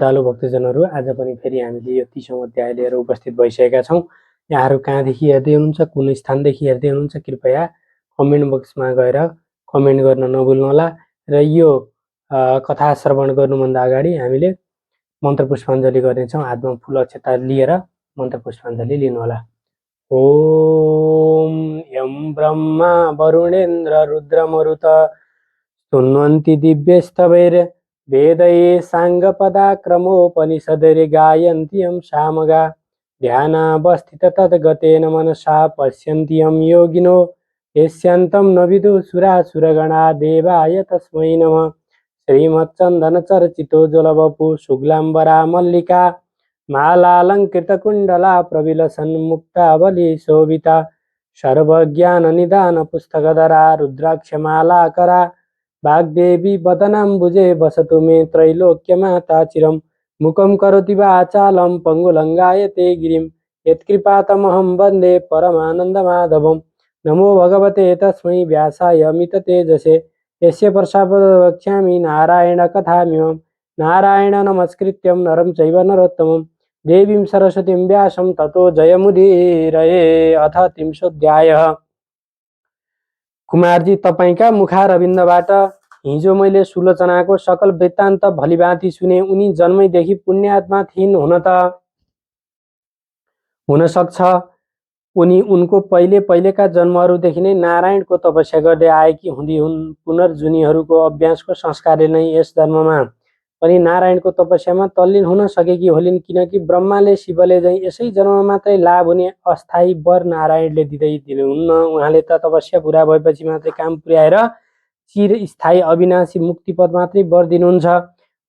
श्रद्धालु भक्तजनहरू, आज पनि फेरि हामीले यो 30औं अध्याय लिएर उपस्थित भइसकेका छौँ। यहाँहरू कहाँदेखि हेर्दै हुनुहुन्छ, कुन स्थानदेखि हेर्दै हुनुहुन्छ, कृपया कमेन्ट बक्समा गएर कमेन्ट गर्न नभुल्नुहोला। र यो कथा श्रवण गर्नुभन्दा अगाडि हामीले मन्त्र पुष्पाञ्जली गर्नेछौँ। हातमा फुल अक्षता लिएर मन्त्र पुष्पाञ्जली लिनुहोला। ओम यं ब्रह्मा वरुणेन्द्र रुद्रमरुत स्तुन्वन्ति दिव्यस्तवैर् वेदैः साङ्गपदाक्रमोपनिषदैर्गायन्ति यं सामगा ध्यानावस्थित तद्गतेन मनसा पश्यन्ति यं योगिनो यस्यान्तं न विदुषुरासुरगणा देवाय तस्मै नमः। श्रीमच्चन्दनचर्चितो जलवपु शुक्लाम्बरा मल्लिका मालालङ्कृतकुण्डला प्रविलसन्मुक्तावली शोभिता सर्वज्ञाननिदानपुस्तकधरा रुद्राक्षमालाकरा वाग्देवी वदनाम्बुजे वसतु मे त्रैलोक्यमाता चिरं। मुखं करोति वाचालं पङ्गुलङ्गायते गिरिं यत्कृपातमहं वन्दे परमानन्दमाधवं। नमो भगवते तस्मै व्यासाय मिततेजसे यस्य प्रसादवक्ष्यामि नारायणकथामिमं। नारायण नमस्कृत्यं नरं चैव नरोत्तमं देवीं सरस्वतीं व्यासं ततो जयमुदीरये। अथ 30औं कुमारजी, तपाईका मुखारविन्दबाट हिजो मैले सुलोचनाको सकल वृत्तान्त भलीभाँति सुने। उनी जन्मैदेखि पुण्यात्मा थिइन् हुन सक्छ। उनी उनको पहिलेका जन्महरूदेखि नै नारायणको तपस्या गर्दै आएकी हुँदी हुन्। पुनर्जुनीहरूको अभ्यासको संस्कारले नै यस जन्ममा पनि नारायणको तपस्यामा तल्लीन हुन सकेकी होलिन्, किनकि ब्रह्माले शिवले झैँ यसै जन्ममा मात्रै लाभ हुने अस्थायी वर नारायणले दिँदै दिनुहुन्न। उहाँले त तपस्या पुरा भएपछि मात्रै काम पुर्याएर चिरस्थायी अविनाशी मुक्तिपद मात्रै वर दिनुहुन्छ।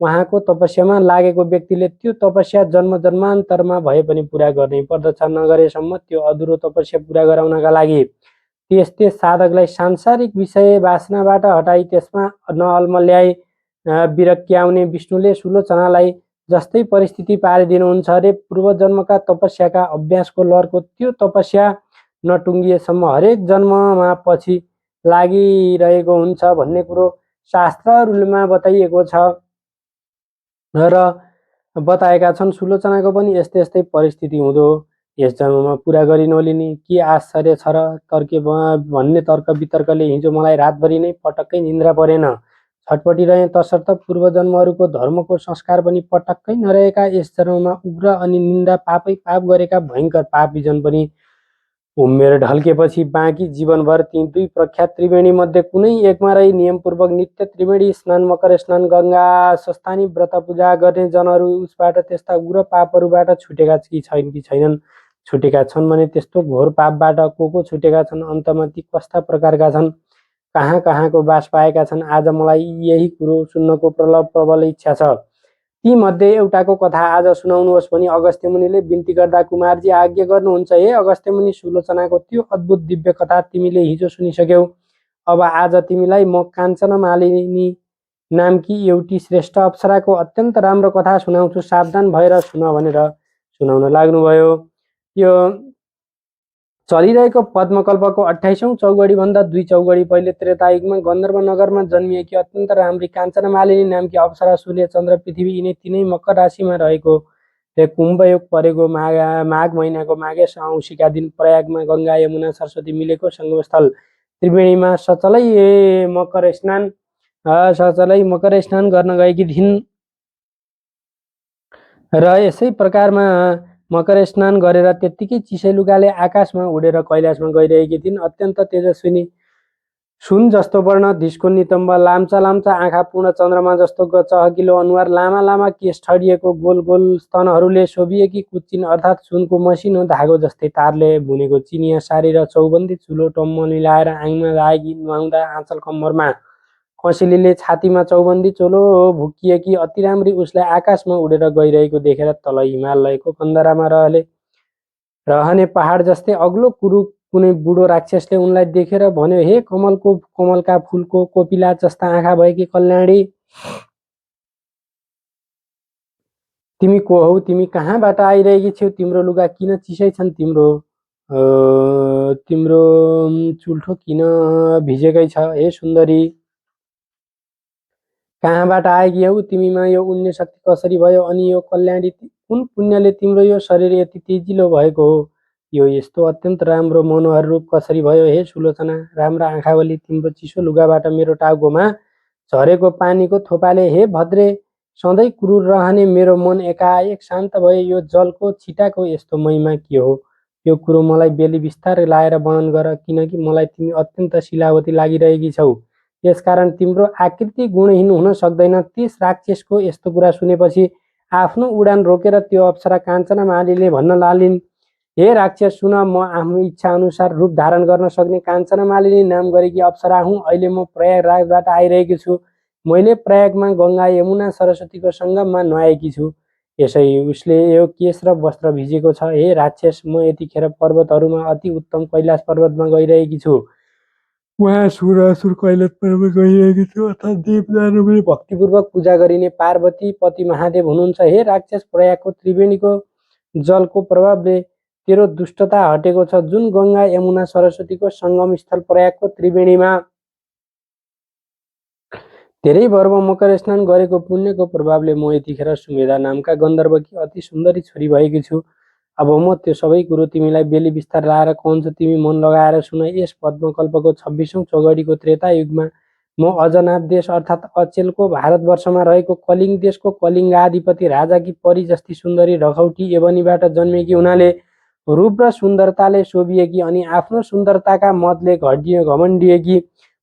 उहाँको तपस्यामा लागेको व्यक्तिले त्यो तपस्या जन्म जन्मान्तरमा भए पनि पुरा गर्नै पर्दछ। नगरेसम्म त्यो अधुरो तपस्या पुरा गराउनका लागि त्यस साधकलाई सांसारिक विषय वासनाबाट हटाई त्यसमा नअल्मल्याई विरक्त्याउने विष्णुले सुलोचनालाई जस्तै परिस्थिति पारिदिनुहुन्छ अरे। पूर्वजन्मका तपस्याका अभ्यासको लहरको त्यो तपस्या नटुङ्गिएसम्म हरेक जन्ममा पछि लागिरहेको हुन्छ भन्ने कुरो शास्त्रहरूमा बताइएको छ र बताएका छन्। सुलोचनाको पनि यस्तै परिस्थिति हुँदो यस जन्ममा पुरा गरि नलिने के आश्चर्य छ र। तर्के भन्ने तर्क वितर्कले हिजो मलाई रातभरि नै पटक्कै निन्द्रा परेन। छटपटिरहे, तसर्थ पूर्वजन्महरूको धर्मको संस्कार पनि पटक्कै नरहेका यस जन्ममा उग्र अनि निन्दा पापै पाप गरेका भयङ्कर पापीजन पनि उमेर ढल्केपछि बाँकी जीवनभर ती दुई प्रख्यात त्रिवेणी मध्ये कुनै एकमा रही नियमपूर्वक नित्य त्रिवेणी स्नान, मकर स्नान, गङ्गा स्वस्थानी व्रत पूजा गर्ने जनहरू उसबाट त्यस्ता उग्र पापहरूबाट छुटेका कि छैनन्? छुटेका छन् भने त्यस्तो घोर पापबाट को छुटेका छन्? अन्तमा ती कस्ता प्रकारका छन्? कहाँको बास पाएका छन्? आज मलाई यही कुरो सुन्नको प्रबल इच्छा छ। ती मध्ये एउटाको कथा आज सुनाउनुहोस् भनी अगस्त्य मुनिले बिन्ती गर्दा कुमारजी आज्ञा गर्नुहुन्छ। हे अगस्त्य मुनि, सुलोचनाको त्यो अद्भुत दिव्य कथा तिमीले हिजो सुनिसक्यौ। अब आज तिमीलाई म काञ्चन मालिनी नामकी एउटी श्रेष्ठ अप्सराको अत्यन्त राम्रो कथा सुनाउँछु, सावधान भएर सुन भनेर सुनाउन लाग्नुभयो। यो चलिरहेको पद्मकल्पको 28औं चौगडी भन्दा 2 चौगडी पहिले त्रेतायुगमा गन्धर्व नगरमा जन्मिएकी अत्यन्त राम्री काञ्चन मालिनी नामकी अप्सरा, सूर्य, चन्द्र, पृथ्वी यिनै तिनै मकर राशिमा रहेको कुम्भयोग परेको माघ महिनाको माघे औँसीका दिन प्रयागमा गङ्गा, यमुना, सरस्वती मिलेको सङ्गमस्थल त्रिवेणीमा सचलै मकर स्नान गर्न गएकी थिइन् र यसै प्रकारमा मकर स्नान गरेर त्यत्तिकै चिसै लुगाले आकाशमा उडेर कैलाशमा गइरहेकी थिइन्। अत्यन्त तेजस्विनी, सुन जस्तो वर्ण, धिस्को नितम्ब, लाम्चा आँखा, पूर्ण चन्द्रमा जस्तो चहकिलो अनुहार, लामा केश ठडिएको गोल स्तनहरूले शोभिएकी कुच्चिन अर्थात् सुनको मसिनो धागो जस्तै तारले बुनेको चिनिया साडी र चौबन्दी चुलो टम्म मिलाएर आङमा लागी नुहाउँदा आँचल कम्मरमा कसेलीले छातीमा चौबन्दी चोलो भुकिएकी अति राम्री उसलाई आकाशमा उडेर गइरहेको देखेर तल हिमालयको कन्दरामा रहने पहाड जस्तै अग्लो कुनै बुढो राक्षसले उनलाई देखेर भन्यो, हे कमलका फुलको कोपिला जस्ता आँखा भएकी कल्याणी, तिमी को हौ? तिमी कहाँबाट आइरहेकी छौ? तिम्रो लुगा किन चिसै छन्? तिम्रो चुल्ठो किन भिजेकै छ? हे सुन्दरी, कहाँबाट आएकी हौ तिमीमा यो उड्ने शक्ति कसरी भयो अनि यो कल्याणी कुन पुण्यले तिम्रो यो शरीर यति तेजिलो भएको हो यो यस्तो अत्यन्त राम्रो मनोहर रूप कसरी भयो हे सुलोचना राम्रा आँखावली तिम्रो चिसो लुगाबाट मेरो टाउकोमा झरेको पानीको थोपाले हे भद्रे सधैँ क्रूर रहने मेरो मन एकाएक शान्त भयो यो जलको छिटाको यस्तो महिमा के हो यो कुरो मलाई बेली बिस्तारै लाएर वर्णन गर किनकि मलाई तिमी अत्यन्त शिलावती लागिरहेकी छौ यसकारण तिम्रो आकृति गुणहीन हुन सक्दैन त्यस राक्षसको यस्तो कुरा सुनेपछि आफ्नो उडान रोकेर त्यो अप्सरा काञ्चना मालीले भन्न लालिन् हे राक्षस सुन म आफ्नो इच्छा अनुसार रूप धारण गर्न सक्ने काञ्चना मालिनी नाम गरेकी अप्सरा हुँ अहिले म प्रयागराजबाट आइरहेकी छु मैले प्रयागमा गङ्गा यमुना सरस्वतीको सङ्गममा नुहाएकी छु यसै उसले यो केश र वस्त्र भिजेको छ हे राक्षस म यतिखेर पर्वतहरूमा अति उत्तम कैलाश पर्वतमा गइरहेकी छु उहाँ सुर कैलाश पर्वत गइरहेकी छु अर्थात् देवदानवले भक्तिपूर्वक पूजा गरिने पार्वती पति महादेव हुनुहुन्छ हे राक्षस प्रयागको त्रिवेणीको जलको प्रभावले तेरो दुष्टता हटेको छ जुन गङ्गा यमुना सरस्वतीको सङ्गम स्थल प्रयागको त्रिवेणीमा धेरै वर्ष मकर स्नान गरेको पुण्यको प्रभावले म यतिखेर सुमेधा नामका गन्धर्वकी अति सुन्दरी छोरी भएकी छु अब म त्यो सबै कुरो तिमीलाई बेली बिस्तार लाएर कहन्छु तिमी मन लगाएर सुन यस पद्मकल्पको 26औं चौगडीको त्रेता युगमा म अजनाभ देश अर्थात् अचेलको भारतवर्षमा रहेको कलिङ्ग देशको कलिङ्गाधिपति राजाकी परी जस्ती सुन्दरी रखौटी एवनीबाट जन्मेकी हुनाले रूप र सुन्दरताले शोभिएकी अनि आफ्नो सुन्दरताका मतले घमण्डिएकी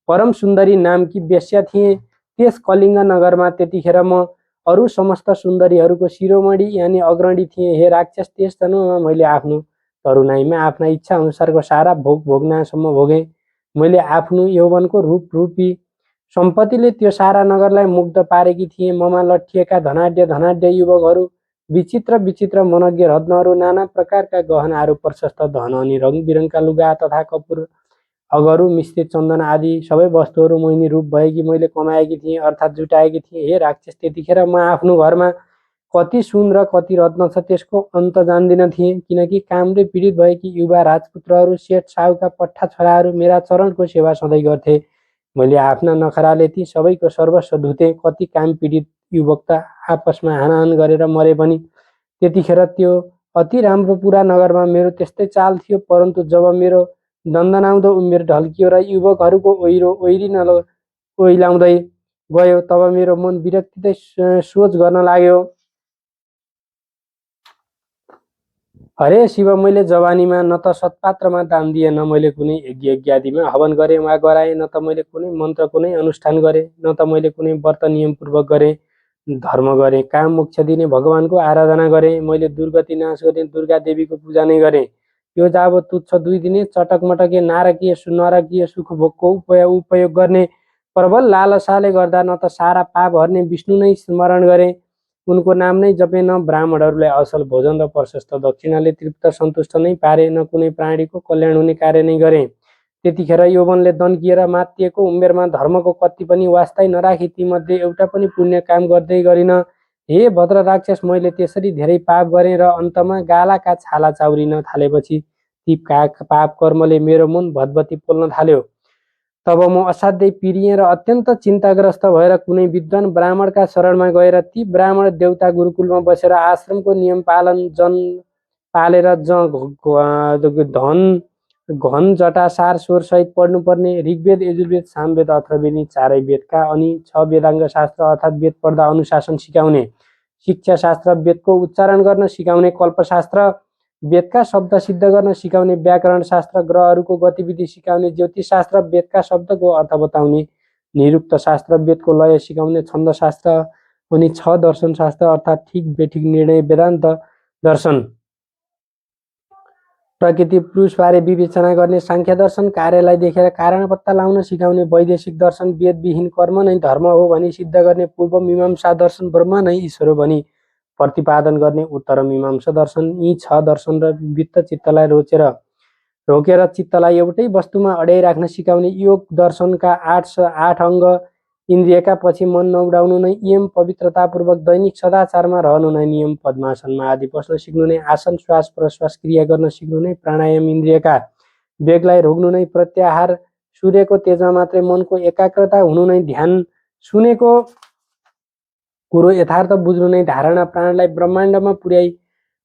परम सुन्दरी नामकी वेश्या थिए त्यस कलिङ्ग नगरमा त्यतिखेर म अरू समस्त सुन्दरीहरूको शिरोमणि यानि अग्रणी थिए हे राक्षस त्यस जन्ममा मैले आफ्नो तरुणाईमा आफ्ना इच्छा अनुसारको सारा भोग भोग्नसम्म भोगेँ मैले आफ्नो यौवनको रूपी सम्पत्तिले त्यो सारा नगरलाई मुग्ध पारेकी थिएँ ममा लट्ठिएका धनाढ्य युवकहरू विचित्र विचित्र मनज्ञ रत्नहरू नाना प्रकारका गहनाहरू प्रशस्त धन अनि रङबिरङका लुगा तथा कपुर अगरु मिश्रित चन्दन आदि सबै वस्तुहरू मोहिनी रूप भएकी मैले कमाएकी थिएँ अर्थात् जुटाएकी थिएँ हे राक्षस त्यतिखेर म आफ्नो घरमा कति सुन र कति रत्न छ त्यसको अन्त जान्दिन थिएँ किनकि कामले पीडित भएकी युवा राजपुत्रहरू सेठ साहुका पट्टा छोराहरू मेरा चरणको सेवा सधैँ गर्थे मैले आफ्ना नखराले ती सबैको सर्वस्व धुते कति काम पीडित युवक त आपसमा हानाहान गरेर मरे पनि त्यतिखेर त्यो अति राम्रो पुरा नगरमा मेरो त्यस्तै चाल थियो परन्तु जब मेरो दन्दनाउँदो उमेर ढल्कियो र युवकहरूको ओइलाउँदै गयो तब मेरो मन विरक्तिदै सोच गर्न लाग्यो हरे शिव मैले जवानीमा न त सत्पात्रमा दान दिए न मैले कुनै यज्ञादिमा हवन गरेँ वा गराएँ न त मैले कुनै मन्त्र कुनै अनुष्ठान गरेँ न त मैले कुनै व्रत नियमपूर्वक गरेँ धर्म गरेँ काम मोक्ष दिने भगवानको आराधना गरेँ मैले दुर्गति नाश गर्ने दुर्गा देवीको पूजा नै गरेँ यो जाब तुच्छ 2 दिने चटकमटके नरकीय सुख भोगको उपयोग गर्ने प्रबल लालसाले गर्दा न त सारा पाप हर्ने विष्णु नै स्मरण गरे उनको नाम नै जपे न ब्राह्मणहरूलाई असल भोजन र प्रशस्त दक्षिणाले तृप्त सन्तुष्ट नै पारे न कुनै प्राणीको कल्याण हुने कार्य नै गरे त्यतिखेर यौवनले दन्किएर मातिएको उमेरमा धर्मको कति पनि वास्तै नराखी तीमध्ये एउटा पनि पुण्य काम गर्दै गरिन हे भद्र राक्षस मैले त्यसरी धेरै पाप गरेँ र अन्तमा गालाका छाला चाउरिन थालेपछि ती पाप कर्मले मेरो मन भदभती पोल्न थाल्यो तब म असाध्यै पिरिएँ र अत्यन्त चिन्ताग्रस्त भएर कुनै विद्वान ब्राह्मणका शरणमा गएर ती ब्राह्मण देवता गुरुकुलमा बसेर आश्रमको नियम पालेर धन घन जटा सार स्वर सहित पढ्नुपर्ने ऋग्वेद यजुर्वेद सामवेद अथर्ववेदी चारै वेदका अनि 6 वेदाङ्ग शास्त्र अर्थात् वेद पढ्दा अनुशासन सिकाउने शिक्षा शास्त्र वेदको उच्चारण गर्न सिकाउने कल्पशास्त्र वेदका शब्द सिद्ध गर्न सिकाउने व्याकरण शास्त्र ग्रहहरूको गतिविधि सिकाउने ज्योतिष शास्त्र वेदका शब्दको अर्थ बताउने निरुक्त शास्त्र वेदको लय सिकाउने छन्द शास्त्र अनि 6 दर्शन शास्त्र अर्थात् ठिक बेठिक निर्णय वेदान्त दर्शन प्रकृति पुरुषबारे विवेचना गर्ने सांख्य दर्शन कार्यलाई देखेर कारण पत्ता लगाउन सिकाउने वैदेशिक दर्शन वेदविहीन कर्म नै धर्म हो भनी सिद्ध गर्ने पूर्व मीमांसा दर्शन ब्रह्म नै ईश्वर हो भनी प्रतिपादन गर्ने उत्तर मीमांसा दर्शन यी 6 दर्शन र वित्त चित्तलाई रोकेर चित्तलाई एउटै वस्तुमा अड्याइराख्न सिकाउने योग दर्शनका 8 अङ्ग इन्द्रियका पछि मन नउडाउनु नै यम पवित्रतापूर्वक दैनिक सदाचारमा रहनु नै नियम पद्मासनमा आदि बस्न सिक्नु नै आसन श्वास प्रश्वास क्रिया गर्न सिक्नु नै प्राणायाम इन्द्रियका वेगलाई रोक्नु नै प्रत्याहार सूर्यको तेजमा मात्रै मनको एकाग्रता हुनु नै ध्यान सुनेको कुरो यथार्थ बुझ्नु नै धारणा प्राणलाई ब्रह्माण्डमा पुर्याई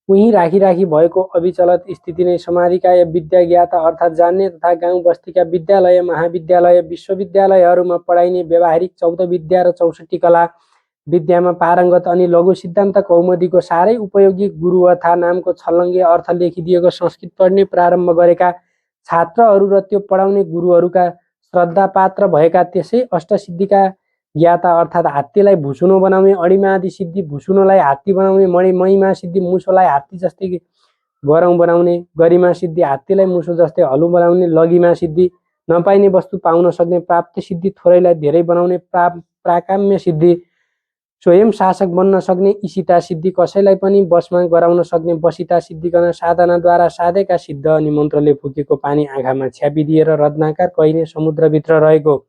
उहीँ राखी भएको अविचलत स्थिति नै समाधिका या विद्या ज्ञाता अर्थात् जान्ने तथा गाउँ बस्तीका विद्यालय महाविद्यालय विश्वविद्यालयहरूमा पढाइने व्यावहारिक 14 विद्या र 64 कला विद्यामा पारङ्गत अनि लघु सिद्धान्त कौमुदीको साह्रै उपयोगी गुरुवथा नामको छलङ्गे अर्थ लेखिदिएको संस्कृत पढ्ने प्रारम्भ गरेका छात्रहरू र त्यो पढाउने गुरुहरूका श्रद्धापात्र भएका त्यसै अष्टसिद्धिका ज्ञाता अर्थात् हात्तीलाई भुसुनो बनाउने अडिमा आदि सिद्धि, भुसुनोलाई हात्ती बनाउने महिमा सिद्धि, मुसोलाई हात्ती जस्तै गरौँ बनाउने गरिमा सिद्धि, हात्तीलाई मुसो जस्तै हलु बनाउने लगिमा सिद्धि, नपाइने वस्तु पाउन सक्ने प्राप्ति सिद्धि, थोरैलाई धेरै बनाउने प्राकाम्य सिद्धि, स्वयं शासक बन्न सक्ने इशिता सिद्धि, कसैलाई पनि बसमा गराउन सक्ने बसिता सिद्धिकन साधनाद्वारा साधेका सिद्ध अनि मन्त्रले फुकेको पानी आँखामा छ्यापिदिएर रत्नाकार कहिने समुद्रभित्र रहेको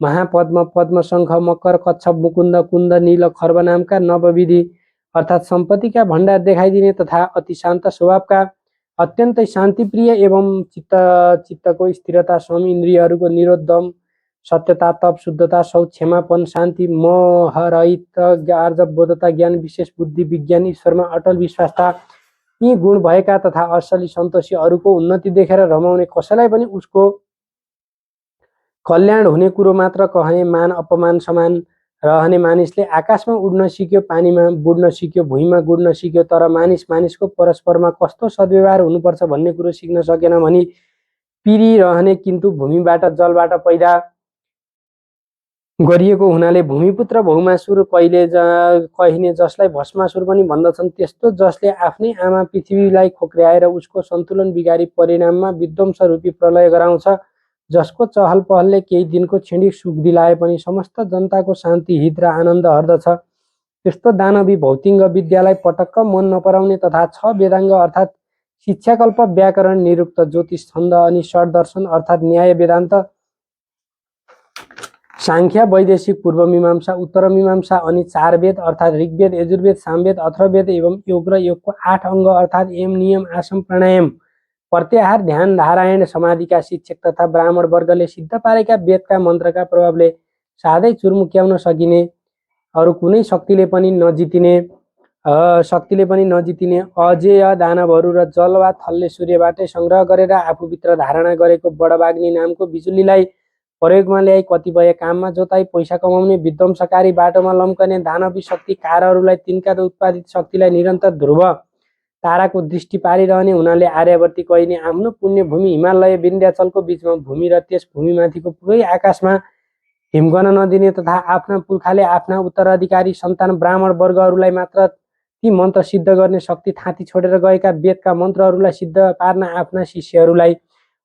महापद्म पद्म शङ्ख मकर कच्छप मुकुन्द कुन्द नील खर्ब नामका नवविधि अर्थात् सम्पत्तिका भण्डार देखाइदिने तथा अति शान्त स्वभावका अत्यन्तै शान्तिप्रिय एवं चित्तको स्थिरता सम इन्द्रियहरूको निरोधम सत्यता तप शुद्धता शौच क्षमापन शान्ति मोहरहित आर्जवबोधता ज्ञान विशेष बुद्धि विज्ञान ईश्वरमा अटल विश्वासता यी गुण भएका तथा असली सन्तोषी अरूको उन्नति देखेर रमाउने कसैलाई पनि उसको कल्याण हुने कुरो मात्र कहने मान अपमान समान रहने मानिसले आकाशमा उड्न सिक्यो, पानीमा बुड्न सिक्यो, भुइँमा गुड्न सिक्यो, तर मानिसको परस्परमा कस्तो सद्व्यवहार हुनुपर्छ भन्ने कुरो सिक्न सकेन भनी पिरिरहने किन्तु भूमिबाट जलबाट पैदा गरिएको हुनाले भूमिपुत्र भौमासुर कहिने जसलाई भस्मासुर पनि भन्दछन्, त्यस्तो जसले आफ्नै आमा पृथ्वीलाई खोक्र्याएर उसको सन्तुलन बिगारी परिणाममा विध्वंस रूपी प्रलय गराउँछ, जसको चहल पहलले केही दिनको क्षणिक सुख दिलाए पनि समस्त जनताको शान्ति हित र आनन्द हर्दछ, त्यस्तो दानवी भौतिङ्ग विद्यालाई पटक्क मन नपराउने तथा 6 वेदाङ्ग अर्थात् शिक्षाकल्प व्याकरण निरुक्त ज्योतिष छन्द अनि षड दर्शन अर्थात् न्याय वेदान्त सांख्य वैदेशिक पूर्व मीमांसा उत्तर मीमांसा अनि 4 वेद अर्थात् ऋग्वेद यजुर्वेद सामवेद अथर्ववेद एवं योग र योगको 8 अङ्ग अर्थात् यम नियम आसन प्राणायाम प्रत्याहार ध्यान धारायण समाधिका शिक्षक तथा ब्राह्मण वर्गले सिद्ध पारेका वेदका मन्त्रका प्रभावले साधै चुरमुक्याउन सकिने अरू कुनै शक्तिले पनि नजितिने अजेय दानवहरू र जल वा थलले सूर्यबाटै संग्रह गरेर आफूभित्र धारणा गरेको बडबाग्नी नामको बिजुलीलाई प्रयोगमा ल्याई कतिपय काममा जोताई पैसा कमाउने विध्वंसकारी बाटोमा लम्कने दानवी शक्तिकारहरूलाई तिनका उत्पादित शक्तिलाई निरन्तर ध्रुव ताराको दृष्टि पारिरहने हुनाले आर्यावर्ती कहिने आफ्नो पुण्य भूमि हिमालय विन्ध्याचलको बीचमा भूमि र त्यस भूमिमाथिको पुरै आकाशमा हिमगन नदिने तथा आफ्ना पुर्खाले आफ्ना उत्तराधिकारी सन्तान ब्राह्मण वर्गहरूलाई मात्र ती मन्त्र सिद्ध गर्ने शक्ति थाँती छोडेर गएका वेदका मन्त्रहरूलाई सिद्ध पार्न आफ्ना शिष्यहरूलाई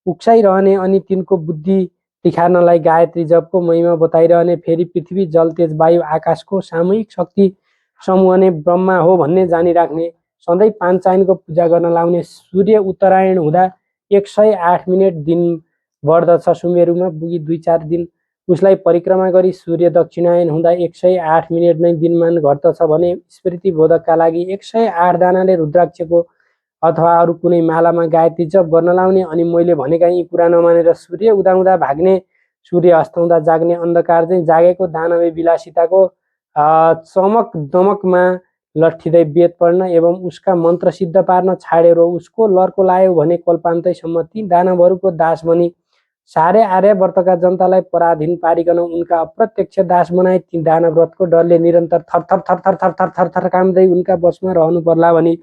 उक्साइरहने अनि तिनको बुद्धि तिखार्नलाई गायत्री जपको महिमा बताइरहने, फेरि पृथ्वी जल तेज वायु आकाशको सामूहिक शक्ति समूह नै ब्रह्मा हो भन्ने जानिराख्ने, सधैँ पाञ्चायनको पूजा गर्न लाउने, सूर्य उत्तरायण हुँदा 108 मिनेट दिन बढ्दछ, सुमेरुमा पुगी 2-4 दिन उसलाई परिक्रमा गरी सूर्य दक्षिणायन हुँदा 108 मिनेट नै दिनमान घट्दछ भने स्मृति बोधकका लागि 108 दानाले रुद्राक्षको अथवा अरू कुनै मालामा गायत्री जप गर्न लाउने अनि मैले भनेका यी कुरा नमानेर सूर्य उदाउँदा भाग्ने, सूर्य अस्ताउँदा जाग्ने, अन्धकार चाहिँ जागेको दानवी विलासिताको चमक दमकमा लट्ठिँदै वेद पढ्न एवं उसका मन्त्र सिद्ध पार्न छाडेर उसको लर्को लायो भने कल्पान्तैसम्म ती दानवहरूको दास बनी सारे आर्यावर्तका जनतालाई पराधीन पारिकन उनका अप्रत्यक्ष दास बनाए ती दानव्रतको डरले निरन्तर थर थर थर काम्दै उनका बसमा रहनु पर्ला भनी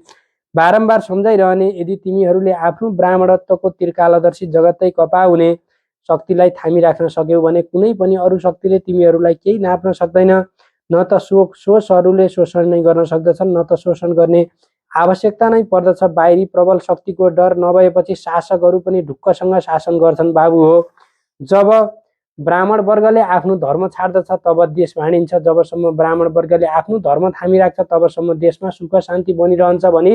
बारम्बार सम्झाइरहने। यदि तिमीहरूले आफ्नो ब्राह्मणत्वको त्रिकालदर्शी जगतै कपाउने शक्तिलाई थामिराख्न सक्यौ भने कुनै पनि अरू शक्तिले तिमीहरूलाई केही नाप्न सक्दैन, न त सोचहरूले शोषण नै गर्न सक्दछन्, न त शोषण गर्ने आवश्यकता नै पर्दछ। बाहिरी प्रबल शक्तिको डर नभएपछि शासकहरू पनि ढुक्कसँग शासन गर्छन्। बाबु हो, जब ब्राह्मण वर्गले आफ्नो धर्म छाड्दछ तब देश भाँडिन्छ, जबसम्म ब्राह्मण वर्गले आफ्नो धर्म थामिराख्छ तबसम्म देशमा सुख शान्ति बनिरहन्छ भनी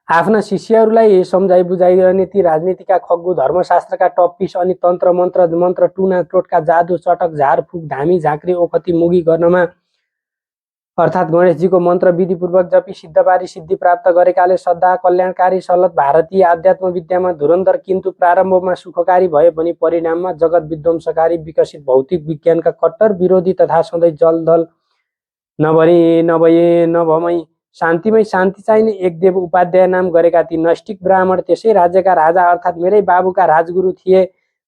आफ्ना शिष्यहरूलाई सम्झाइ बुझाइरहने ती राजनीतिका खग्गु, धर्मशास्त्रका टप्पिस अनि तन्त्र मन्त्र टुना टोटका जादु चटक झारफुक धामी झाँक्री ओखती मुगी गर्नमा अर्थात् गणेशजीको मन्त्र विधिपूर्वक जपी सिद्ध पारी सिद्धि प्राप्त गरेकाले सदा कल्याणकारी सलत भारतीय आध्यात्म विद्यामा धुरन्धर किन्तु प्रारम्भमा सुखकारी भए पनि परिणाममा जगत विध्वंसकारी विकसित भौतिक विज्ञानका कट्टर विरोधी तथा सधैँ जलदल नभए नभमै शान्तिमै शान्ति चाहिने एकदेव उपाध्याय नाम गरेका ती नैष्ठिक ब्राह्मण त्यसै राज्यका राजा अर्थात् मेरै बाबुका राजगुरु थिए।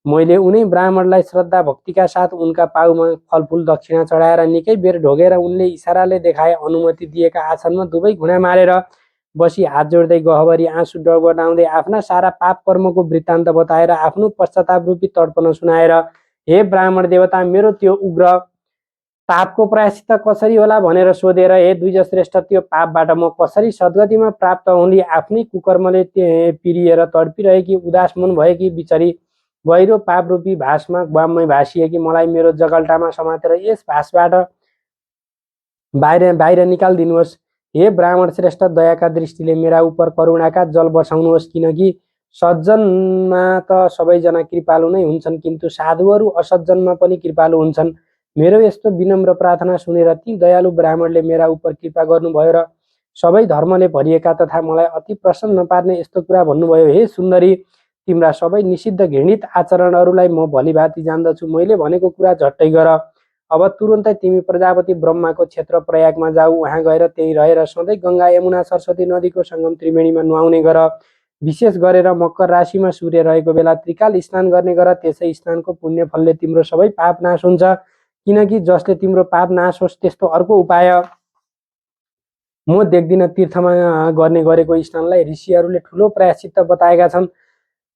मैले उनै ब्राह्मणलाई श्रद्धा भक्तिका साथ उनका पाउमा फलफुल दक्षिणा चढाएर निकै बेर ढोगेर उनले इसाराले देखाए अनुमति दिएका आसनमा दुवै घुँडा मारेर बसी हात जोड्दै गहभरी आँसु डगडाउँदै आफ्ना सारा पाप कर्मको वृत्तान्त बताएर आफ्नो पश्चाताप रूपी तर्पण सुनाएर, हे ब्राह्मण देवता, मेरो त्यो उग्र पापको प्रायश्चित्त कसरी होला भनेर सोधेर, हे द्विजश्रेष्ठ, त्यो पापबाट म कसरी सद्गतिमा प्राप्त हुँली? आफ्नै कुकर्मले पिरिएर तडपिरहेकी उदास मन भएकी बिचरी गहिरो पाप रूपी भासमा बाममै भासिएकी मलाई मेरो जगल्टामा समातेर यस भासबाट बाहिर निकालिदिनुहोस्। हे ब्राह्मण श्रेष्ठ, दयाका दृष्टिले मेरा उपर करुणाका जल बर्साउनुहोस्, किनकि सज्जनमा त सबैजना कृपालु नै हुन्छन्, किन्तु साधुहरू असज्जनमा पनि कृपालु हुन्छन्। मेरो यस्तो विनम्र प्रार्थना सुनेर ती दयालु ब्राह्मणले मेरा उपर कृपा गर्नुभयो र सबै धर्मले भरिएका तथा मलाई अति प्रसन्न पार्ने यस्तो कुरा भन्नुभयो, हे सुन्दरी, तिम्रा सबै निषिद्ध घृणित आचरणहरूलाई म भलीभाँति जान्दछु। मैले भनेको कुरा झट्टै गर। अब तुरुन्तै तिमी प्रजापति ब्रह्माको क्षेत्र प्रयागमा जाऊ। वहाँ गएर त्यही रहेर सधैँ गङ्गा यमुना सरस्वती नदीको सङ्गम त्रिवेणीमा नुहाउने गर। विशेष गरेर मकर राशिमा सूर्य रहेको बेला त्रिकाल स्नान गर्ने गर। त्यसै स्नानको पुण्य फलले तिम्रो सबै पाप नाश हुन्छ, किनकि जसले तिम्रो पाप नाश होस् त्यस्तो अर्को उपाय म देख्दिन। तीर्थमा गर्ने गरेको स्नानलाई ऋषिहरूले ठुलो प्रायश्चित्त बताएका छन्।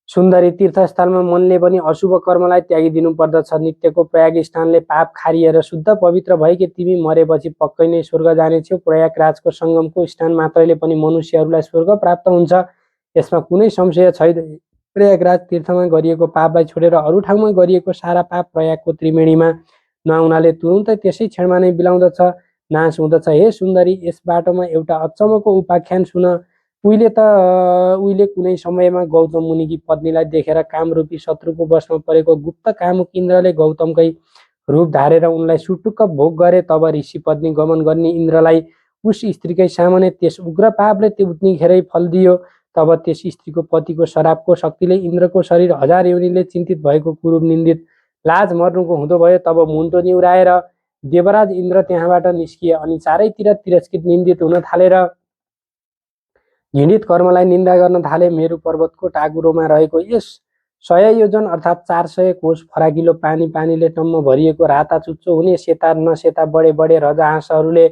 सुन्दरी, तीर्थस्थलमा मनले पनि अशुभ कर्मलाई त्यागिदिनु पर्दछ। नित्यको प्रयाग स्नानले पाप खारिएर शुद्ध पवित्र भएकी तिमी मरेपछि पक्कै नै स्वर्ग जानेछौ। प्रयागराजको सङ्गमको स्नान मात्रैले पनि मनुष्यहरूलाई स्वर्ग प्राप्त हुन्छ, यसमा कुनै संशय छैन। प्रयागराज तीर्थमा गरिएको पापलाई छोडेर अरू ठाउँमा गरिएको सारा पाप प्रयागको त्रिवेणीमा नुहाउनाले तुरुन्तै त्यसै क्षणमा नै बिलाउँदछ, नाश हुँदछ। हे सुन्दरी, यस बाटोमा एउटा अचम्मको उपाख्यान सुन। उहिले कुनै समयमा गौतम मुनिकी पत्नीलाई देखेर कामरूपी शत्रुको वशमा परेको गुप्त कामुक इन्द्रले गौतमकै रूप धारेर उनलाई सुटुक्क भोग गरे। तब ऋषि पत्नी गमन गर्ने इन्द्रलाई उस स्त्रीकै सामुन्ने त्यस उग्र पापले उत्तिखेरै फल दियो। तब त्यस स्त्रीको पतिको श्रापको शक्तिले इन्द्रको शरीर हजार योनिले चिन्तित भएको कुरूप निन्दित लाज मर्नुको हुँदो भयो। तब मुन्टो निहुराएर देवराज इन्द्र त्यहाँबाट निस्किए अनि चारैतिर तिरस्कृत निन्दित हुन थालेर घृणित कर्मलाई निन्दा गर्न थाले। मेरु पर्वतको टाकुरोमा रहेको यस 100 योजन अर्थात् 400 कोष फराकिलो पानीले टम्म भरिएको राता चुच्चो हुने सेता नसेता बडे बडे रजहाँसहरूले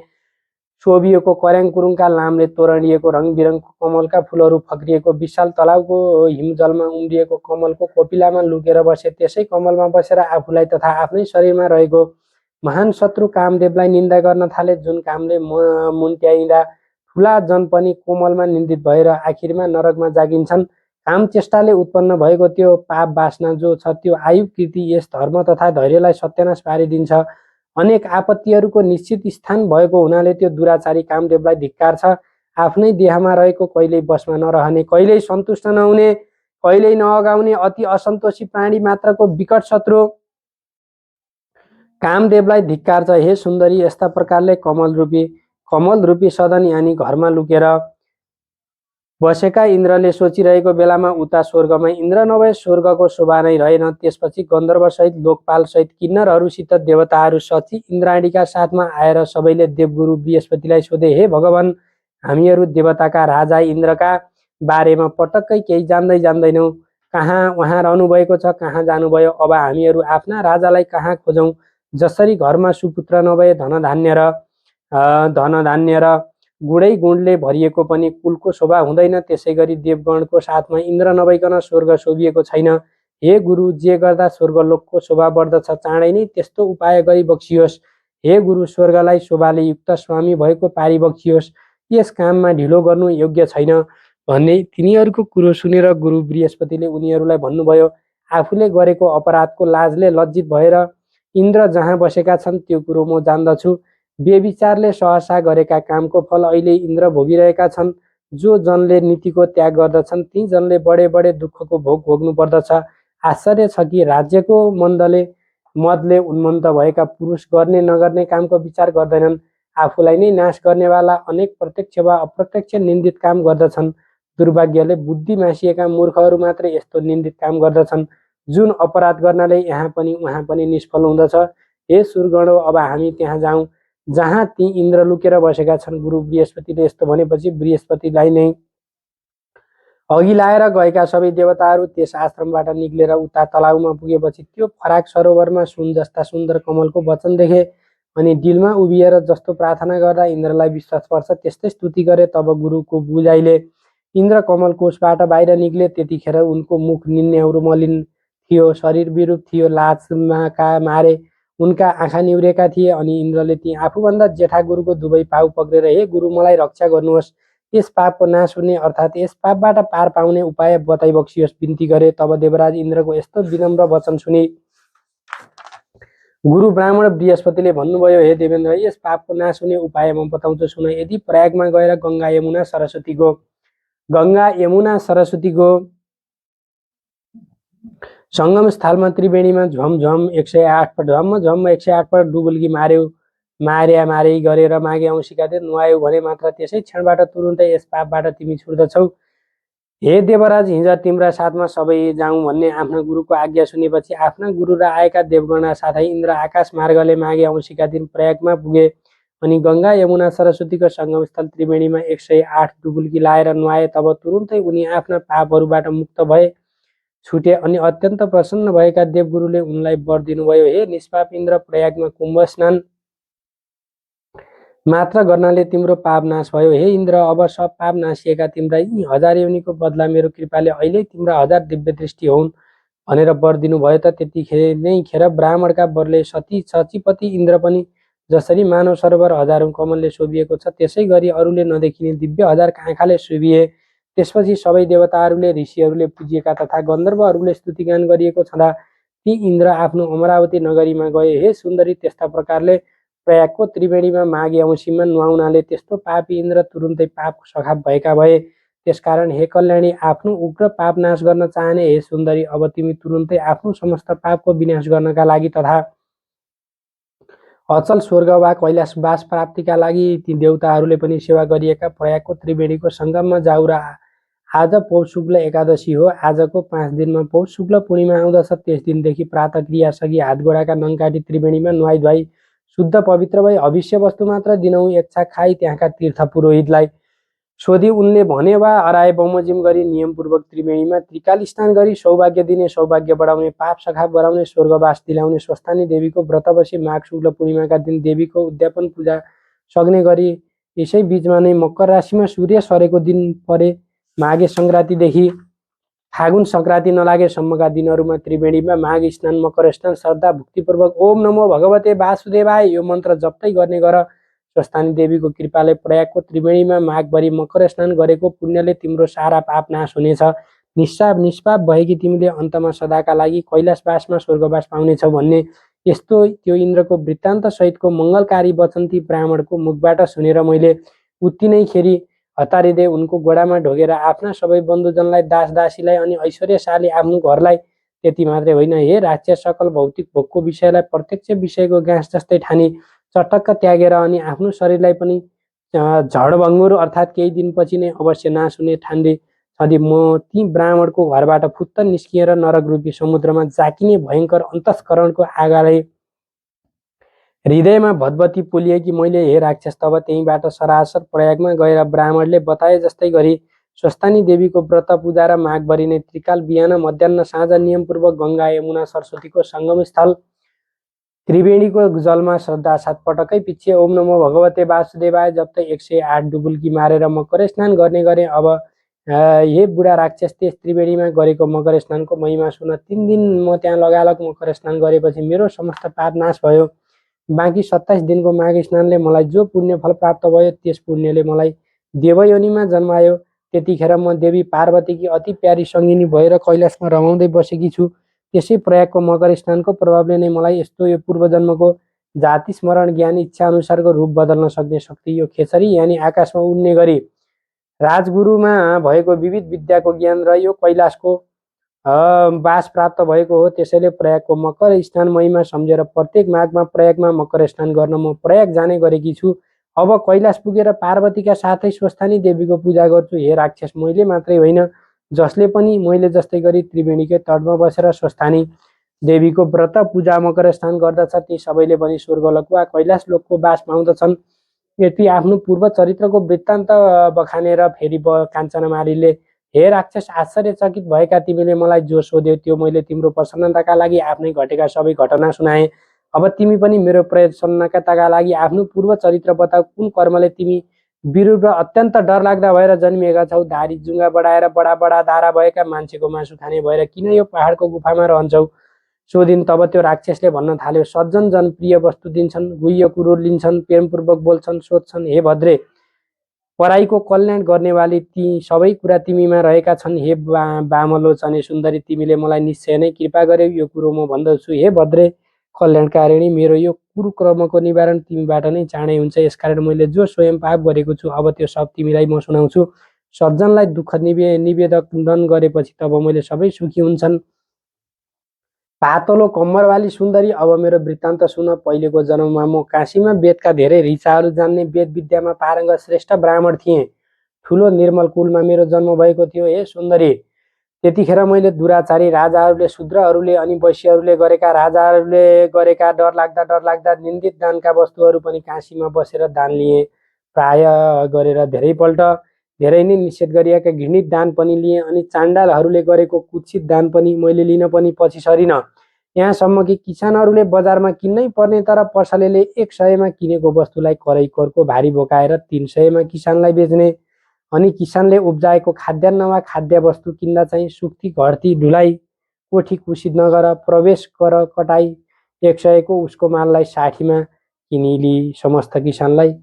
शोभिएको कर्याङकुरुङका लामले तोरणिएको रङबिरङको कमलका फुलहरू फक्रिएको विशाल तलाउको हिमजलमा उम्रिएको कमलको कोपिलामा लुकेर बसे। त्यसै कमलमा बसेर आफूलाई तथा आफ्नै शरीरमा रहेको महान शत्रु कामदेवलाई निन्दा गर्न थाले। जुन कामले मुन्ट्याइँदा ठुला जन पनि कोमलमा निन्दित भएर आखिरमा नरकमा जागिन्छन्। काम चेष्टाले उत्पन्न भएको त्यो पाप वासना जो छ त्यो आयु कीर्ति यश धर्म तथा धैर्यलाई सत्यानाश पारिदिन्छ। अनेक आपत्तिहरूको निश्चित स्थान भएको हुनाले त्यो दुराचारी कामदेवलाई धिक्कार छ। आफ्नै देहमा रहेको कहिल्यै बसमा नरहने, कहिल्यै सन्तुष्ट नहुने, कहिल्यै नअगाउने अति असन्तोषी प्राणी मात्रको विकट शत्रु कामदेवलाई धिक्कार छ। हे सुन्दरी, यस्ता प्रकारले कमल रूपी सदन यानि घरमा लुकेर बसेका इन्द्रले सोचिरहेको बेलामा उता स्वर्गमा इन्द्र नभए स्वर्गको शोभा नै रहेन। त्यसपछि गन्धर्वसहित लोकपालसहित किन्नरहरूसित देवताहरू सची इन्द्राणीका साथमा आएर सबैले देवगुरु बृहस्पतिलाई सोधे, हे भगवान, हामीहरू देवताका राजा इन्द्रका बारेमा पटक्कै केही जान्दैनौँ। कहाँ उहाँ रहनुभएको छ, कहाँ जानुभयो? अब हामीहरू आफ्ना राजालाई कहाँ खोजौँ? जसरी घरमा सुपुत्र नभए धनधान्य र गुणै गुणले भरिएको पनि कुलको शोभा हुँदैन, त्यसै गरी देवगणको साथमा इन्द्र नभइकन स्वर्ग शोभिएको छैन। हे गुरु, जे गर्दा स्वर्गलोकको शोभा बढ्दछ चाँडै नै त्यस्तो उपाय गरी बक्सियोस्। हे गुरु, स्वर्गलाई शोभाले युक्त स्वामी भएको पारी बक्सियोस्। यस काममा ढिलो गर्नु योग्य छैन भन्ने तिनीहरूको कुरो सुनेर गुरु बृहस्पतिले उनीहरूलाई भन्नुभयो, आफूले गरेको अपराधको लाजले लज्जित भएर इन्द्र जहाँ बसेका छन् त्यो कुरो म जान्दछु। बेविचारले सहसा गरेका कामको फल अहिले इन्द्र भोगिरहेका छन्। जो जनले नीतिको त्याग गर्दछन् ती जनले बडे बडे दुःखको भोग भोग्नु पर्दछ। आश्चर्य छ कि राज्यको मदले उन्मत्त भएका पुरुष गर्ने नगर्ने कामको विचार गर्दैनन्। आफूलाई नै नाश गर्नेवाला अनेक प्रत्यक्ष वा अप्रत्यक्ष निन्दित काम गर्दछन्। दुर्भाग्यले बुद्धि मासिएका मूर्खहरू मात्र यस्तो निन्दित काम गर्दछन्। जुन अपराध गर्नाले यहाँ पनि उहाँ पनि निष्फल हुँदछ। हे सुरगणो, अब हामी त्यहाँ जाउँ। जहाँ ती इन्द्र लुकेर बसेका छन्। गुरु बृहस्पतिले यस्तो भनेपछि बृहस्पतिलाई नै अघि लाएर गएका सबै देवताहरू त्यस आश्रमबाट निक्लेर उता तलाउमा पुगेपछि त्यो फराक सरोवरमा सुन जस्ता सुन्दर कमलको वचन देखे अनि दिलमा उभिएर जस्तो प्रार्थना गर्दा इन्द्रलाई विश्वास पर्छ त्यस्तै स्तुति गरे। तब गुरुको बुझाइले इन्द्र कमल कोषबाट बाहिर निक्ले। त्यतिखेर उनको मुख निन्याउरो मलिन थियो, शरीर विरूप थियो, लाजका मारे उनका आँखा निहुरेका थिए। अनि इन्द्रले ती आफूभन्दा जेठा गुरुको दुवै पाउ पक्रेर, हे गुरु, मलाई रक्षा गर्नुहोस्, यस पापको नाश हुने अर्थात् यस पापबाट पार पाउने उपाय बताइबक्सियोस् बिन्ती गरे। तब देवराज इन्द्रको यस्तो विनम्र वचन सुनि गुरु ब्राह्मण बृहस्पतिले भन्नुभयो, हे देवेन्द्र, यस पापको नाश हुने उपाय म बताउँछु सुन। यदि प्रयागमा गएर गङ्गा यमुना सरस्वतीको सङ्गम स्थलमा त्रिवेणीमा झमझम 108 पल्ट डुबुल्की मारे गरेर माघे औँसीका दिन नुहायौ भने मात्र त्यसै क्षणबाट तुरुन्तै यस पापबाट तिमी छुट्दछौ। हे देवराज, हिजो तिम्रा साथमा सबै जाउँ भन्ने आफ्ना गुरुको आज्ञा सुनेपछि आफ्ना गुरु र आएका देवगणा साथै इन्द्र आकाश मार्गले माघे औँसीका दिन प्रयागमा पुगे अनि गङ्गा यमुना सरस्वतीको सङ्गमस्थल त्रिवेणीमा 108 डुबुल्की लाएर नुहाए। तब तुरुन्तै उनी आफ्ना पापहरूबाट मुक्त भए, छुटे अनि अत्यन्त प्रसन्न भएका देवगुरुले उनलाई वर दिनुभयो, हे निष्पाप इन्द्र, प्रयागमा कुम्भ स्नान मात्र गर्नाले तिम्रो पाप नाश भयो। हे इन्द्र, अब सब पाप नासिएका तिम्रा यी 1000 योनिको बदला मेरो कृपाले अहिले तिम्रा 1000 दिव्य दृष्टि हुन् भनेर वर दिनुभयो। त त्यतिखेर ब्राह्मणका वरले सचिपति इन्द्र पनि जसरी मानव सरोवर हजारौं कमलले शोभिएको छ त्यसै गरी अरूले नदेखिने दिव्य 1000 आँखाले शोभिए। त्यसपछि सबै देवताहरूले, ऋषिहरूले पुजिएका तथा गन्धर्वहरूले स्तुतिगान गरिएको छँदा ती इन्द्र आफ्नो अमरावती नगरीमा गए। हे सुन्दरी, त्यस्ता प्रकारले प्रयागको त्रिवेणीमा माघे औँसीमा नुहाउनाले त्यस्तो पापी इन्द्र तुरुन्तै पापको सखाप भएका भए। त्यसकारण हे कल्याणी, आफ्नो उग्र पाप नाश गर्न चाहने हे सुन्दरी, अब तिमी तुरुन्तै आफ्नो समस्त पापको विनाश गर्नका लागि तथा अचल स्वर्ग वा कैलाशवास प्राप्तिका लागि ती देवताहरूले पनि सेवा गरिएका प्रयागको त्रिवेणीको सङ्गममा जाऊ र आज पौष शुक्ल एकादशी हो। आजको 5 दिनमा पौष शुक्ल पूर्णिमा आउँदछ। त्यस दिनदेखि प्रातः क्रियासकि हात गोडाका नङ काटी त्रिवेणीमा नुहाई धुवाई शुद्ध पवित्र भई अभिष्य वस्तु मात्र दिनहुँ इच्छा खाई त्यहाँका तीर्थ पुरोहितलाई सोधी उनले भने वा अराए बमोजिम गरी नियमपूर्वक त्रिवेणीमा त्रिकाल स्नान गरी सौभाग्य दिने, सौभाग्य बढाउने, पाप सखाप गराउने, स्वर्गवास दिलाउने स्वस्थानी देवीको व्रत बसी माघ शुक्ल पूर्णिमाका दिन देवीको उद्यापन पूजा सक्ने गरी यसै बीचमा नै मकर राशिमा सूर्य सरेको दिन परे माघे सङ्क्रान्तिदेखि फागुन सङ्क्रान्ति नलागेसम्मका दिनहरूमा त्रिवेणीमा माघ स्नान, मकर स्नान श्रद्धा भक्तिपूर्वक ओम नमो भगवते वासुदेवाय यो मन्त्र जप्दै गर्ने गर। स्वस्थानी देवीको कृपाले प्रयागको त्रिवेणीमा माघभरि मकर स्नान गरेको पुण्यले तिम्रो सारा पाप नाश हुनेछ। निष्पाप भएकी तिमीले अन्तमा सदाका लागि कैलाशवासमा स्वर्गवास पाउनेछौ भन्ने यस्तो त्यो इन्द्रको वृत्तान्त सहितको मङ्गलकारी वचन ती ब्राह्मणको मुखबाट सुनेर मैले उति नै खेरि हतारिँदै उनको गोडामा ढोगेर आफ्ना सबै बन्धुजनलाई, दास दासीलाई अनि ऐश्वर्यशाली आफ्नो घरलाई, त्यति मात्रै होइन, हे राक्षस, सकल भौतिक भोगको विषयलाई प्रत्यक्ष विषयको गाँस जस्तै ठानी चटक्क त्यागेर अनि आफ्नो शरीरलाई पनि झडभङ्गुर अर्थात् केही दिनपछि नै अवश्य नाश हुने ठान्दै छँदै म ती ब्राह्मणको घरबाट फुत्त निस्किएर नरकरूपी समुद्रमा जाकिने भयङ्कर अन्तस्करणको आगाले हृदयमा भदभती पोलिएकी मैले, हे राक्षस, तब त्यहीँबाट सरासर प्रयागमा गएर ब्राह्मणले बताए जस्तै गरी स्वस्थानी देवीको व्रत पूजा र माघभरि नै त्रिकाल बिहान मध्याह्न साँझ नियमपूर्वक गङ्गा यमुना सरस्वतीको सङ्गम स्थल त्रिवेणीको जलमा श्रद्धासाथ पटकै पिच्छे ओम नमो भगवते वासुदेवाय जप्दै 108 डुबुल्की मारेर मकर स्नान गर्ने गरे। अब हे बुढा राक्षस, त्यस त्रिवेणीमा गरेको मकर स्नानको महिमा सुन। 3 दिन म त्यहाँ लगालग मकर स्नान गरेपछि मेरो समस्त पाप नाश भयो। बाँकी 27 दिनको माघ स्नानले मलाई जो पुण्य फल प्राप्त भयो त्यस पुण्यले मलाई देवयोनिमा जन्मायो। त्यतिखेर म देवी पार्वतीकी अति प्यारी सङ्गिनी भएर कैलाशमा रमाउँदै बसेकी छु। त्यसै प्रयागको मकर स्नानको प्रभावले नै मलाई यस्तो यो पूर्वजन्मको जाति स्मरण ज्ञान इच्छा अनुसारको रूप बदल्न सक्ने शक्ति, यो खेचरी यानि आकाशमा उड्ने गरी राजगुरुमा भएको विविध विद्याको ज्ञान र यो कैलाशको वास प्राप्त भएको हो। त्यसैले प्रयागको मकर स्नान महिमा सम्झेर प्रत्येक माघमा प्रयागमा मकर स्नान गर्न म प्रयाग जाने गरेकी छु। अब कैलाश पुगेर पार्वतीका साथै स्वस्थानी देवीको पूजा गर्छु। हे राक्षस, मैले मात्रै होइन, जसले पनि मैले जस्तै गरी त्रिवेणीकै तटमा बसेर स्वस्थानी देवीको व्रत पूजा मकर स्नान गर्दछ ती सबैले पनि स्वर्गलोक वा कैलाश लोकको बास पाउँदछन्। यति आफ्नो पूर्व चरित्रको वृत्तान्त बखानेर फेरि काञ्चनमालीले हे राक्षस, आश्चर्यचकित भएका तिमीले मलाई जो सोध्यौ त्यो मैले तिम्रो प्रसन्नताका लागि आफ्नै घटेका सबै घटना सुनाएँ। अब तिमी पनि मेरो प्रसन्नताका लागि आफ्नो पूर्व चरित्र बताऊ। कुन कर्मले तिमी विरूप र अत्यन्त डरलाग्दा भएर जन्मिएका छौ? धारी जुङ्गा बढाएर बडा बडा धारा भएका मान्छेको मासु खाने भएर किन यो पहाडको गुफामा रहन्छौ? सोधिन्। तब त्यो राक्षसले भन्न थाल्यो, सज्जन जन प्रिय वस्तु दिन्छन्, गुह्य कुरो लिन्छन्, प्रेमपूर्वक बोल्छन्, सोध्छन्। हे भद्रे, पराईको कल्याण गर्नेवाली ती सबै कुरा तिमीमा रहेका छन्। हे वामलोचने सुन्दरी, तिमीले मलाई निश्चय नै कृपा गर्यौ, यो कुरो म भन्दछु। हे भद्रे कल्याणकारिणी, मेरो यो कुरुक्रमको निवारण तिमीबाट नै चाँडै हुन्छ। यसकारण मैले जो स्वयं पाप गरेको छु अब त्यो सब तिमीलाई म सुनाउँछु। सज्जनलाई दुःख निवेदन गरेपछि तब मैले सबै सुखी हुन्छन्। पातलो कम्मरवाली सुन्दरी, अब मेरो वृत्तान्त सुन। पहिलेको जन्ममा म काशीमा वेदका धेरै ऋचाहरू जान्ने वेद विद्यामा पारङ्गत श्रेष्ठ ब्राह्मण थिएँ। ठुलो निर्मल कुलमा मेरो जन्म भएको थियो। हे सुन्दरी, त्यतिखेर मैले दुराचारी राजाहरूले, शूद्रहरूले अनि वैश्यहरूले गरेका डरलाग्दा निन्दित दानका वस्तुहरू पनि काशीमा बसेर दान लिएँ। प्राय गरेर धेरै नै निषेध गरिएका घृणित दान पनि लिएँ अनि चाण्डालहरूले गरेको कुत्सित दान पनि मैले लिन पनि पछि सरिनँ। यहाँसम्म कि किसानहरूले बजारमा किन्नै पर्ने तर पसलेले 100मा किनेको वस्तुलाई करैकोरको भारी बोकाएर 300मा किसानलाई बेच्ने अनि किसानले उब्जाएको खाद्यान्न वा खाद्य वस्तु किन्दा चाहिँ सुक्ती घरती ढुलाइ कोठी कुसित नगर, प्रवेश कर कटाई 100 को उसको माललाई 60मा किनिली समस्त किसानलाई